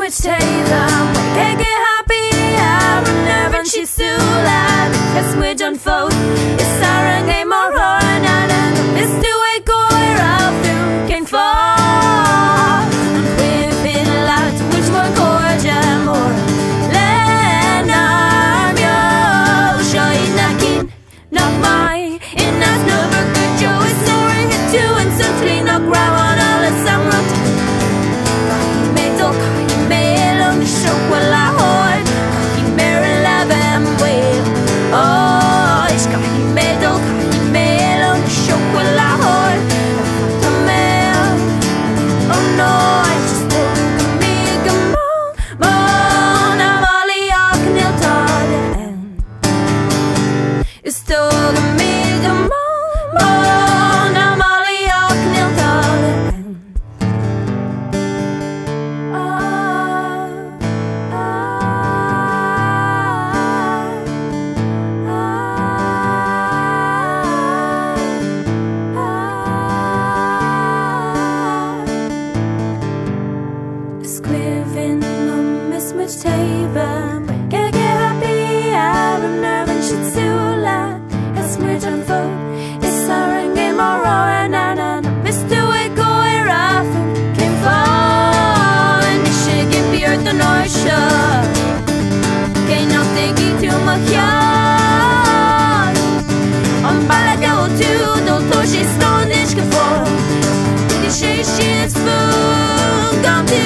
muid taobh, get happy, I'm nerve and she's súile, because muid on fóth, is tharraing móra, n-anam, is a gáire throim cinn fáth, Cuimhin Liom, which more chairde móra, lenár, mbeo, siad nach, in aasnamh good Joe is soaring at 2 and tslí nach raibh on all the summer. Cuimhin Liom is muid taobh, get happy, I'm nerve and she's súile, is muid on fóth, is tharraing móra, n-anam, is a gáire throim cinn fáth, and is give beer the nuair seo, cé nach tú mo chead, an bailile go tú, dul tú sé stóndis go fóth, is siad fún gam tú